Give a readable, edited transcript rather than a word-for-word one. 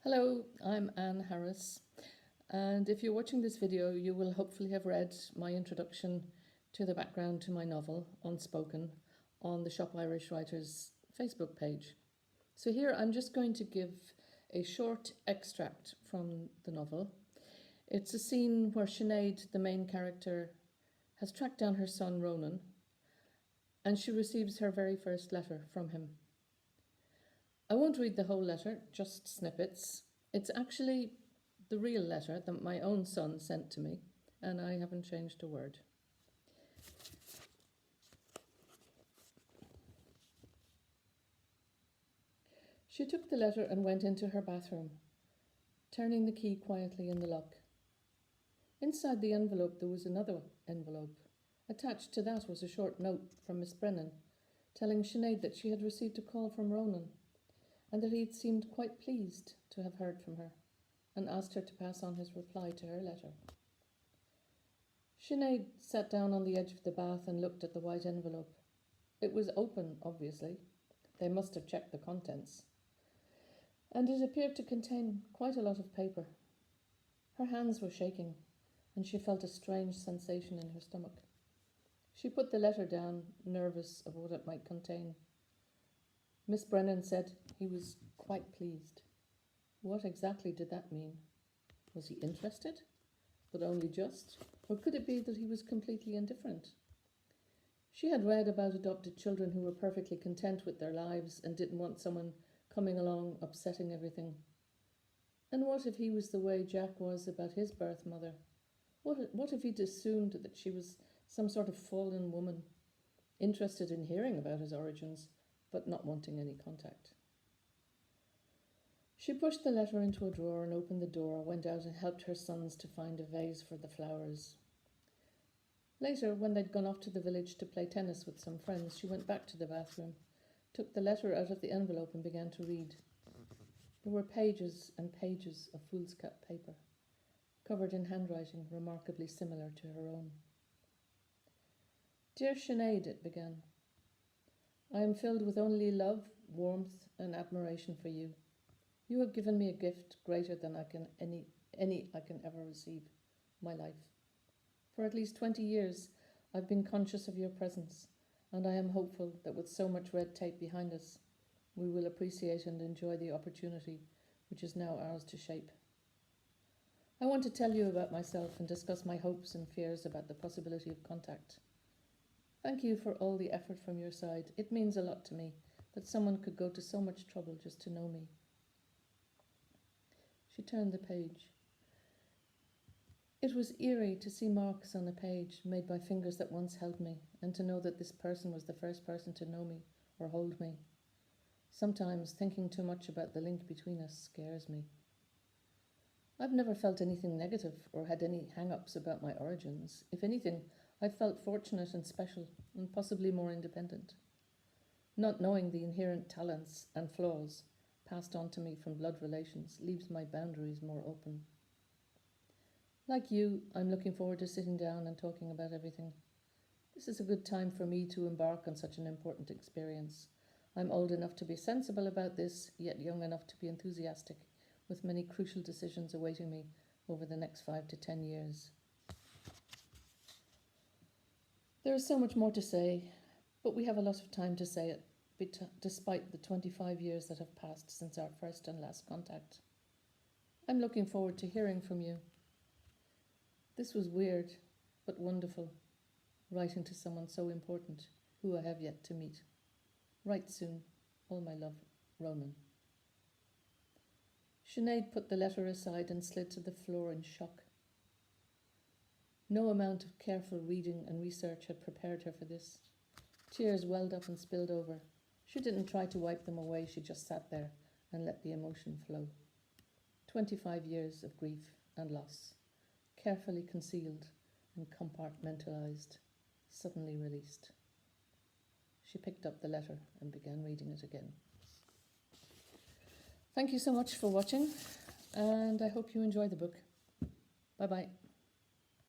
Hello, I'm Anne Harris, and if you're watching this video, you will hopefully have read my introduction to the background to my novel, Unspoken, on the Shop Irish Writers Facebook page. So here I'm just going to give a short extract from the novel. It's a scene where Sinead, the main character, has tracked down her son Ronan, and she receives her very first letter from him. I won't read the whole letter, just snippets. It's actually the real letter that my own son sent to me, and I haven't changed a word. She took the letter and went into her bathroom, turning the key quietly in the lock. Inside the envelope there was another envelope. Attached to that was a short note from Miss Brennan, telling Sinead that she had received a call from Ronan, and that he had seemed quite pleased to have heard from her, and asked her to pass on his reply to her letter. Sinead sat down on the edge of the bath and looked at the white envelope. It was open, obviously. They must have checked the contents. And it appeared to contain quite a lot of paper. Her hands were shaking, and she felt a strange sensation in her stomach. She put the letter down, nervous of what it might contain. Miss Brennan said he was quite pleased. What exactly did that mean? Was he interested, but only just? Or could it be that he was completely indifferent? She had read about adopted children who were perfectly content with their lives and didn't want someone coming along upsetting everything. And what if he was the way Jack was about his birth mother? What if he'd assumed that she was some sort of fallen woman, interested in hearing about his origins, but not wanting any contact? She pushed the letter into a drawer and opened the door, went out and helped her sons to find a vase for the flowers. Later, when they'd gone off to the village to play tennis with some friends, she went back to the bathroom, took the letter out of the envelope and began to read. There were pages and pages of foolscap paper, covered in handwriting remarkably similar to her own. Dear Sinead, it began, I am filled with only love, warmth and admiration for you. You have given me a gift greater than any I can ever receive, my life. For at least 20 years I've been conscious of your presence, and I am hopeful that with so much red tape behind us, we will appreciate and enjoy the opportunity which is now ours to shape. I want to tell you about myself and discuss my hopes and fears about the possibility of contact. Thank you for all the effort from your side. It means a lot to me that someone could go to so much trouble just to know me. She turned the page. It was eerie to see marks on a page made by fingers that once held me, and to know that this person was the first person to know me or hold me. Sometimes thinking too much about the link between us scares me. I've never felt anything negative or had any hang-ups about my origins. If anything, I've felt fortunate and special and possibly more independent. Not knowing the inherent talents and flaws passed on to me from blood relations leaves my boundaries more open. Like you, I'm looking forward to sitting down and talking about everything. This is a good time for me to embark on such an important experience. I'm old enough to be sensible about this, yet young enough to be enthusiastic, with many crucial decisions awaiting me over the next 5 to 10 years. There is so much more to say, but we have a lot of time to say it, despite the 25 years that have passed since our first and last contact. I'm looking forward to hearing from you. This was weird, but wonderful, writing to someone so important, who I have yet to meet. Write soon. All my love, Ronan. Sinead put the letter aside and slid to the floor in shock. No amount of careful reading and research had prepared her for this. Tears welled up and spilled over. She didn't try to wipe them away, she just sat there and let the emotion flow. 25 years of grief and loss, carefully concealed and compartmentalized, suddenly released. She picked up the letter and began reading it again. Thank you so much for watching, and I hope you enjoy the book. Bye-bye.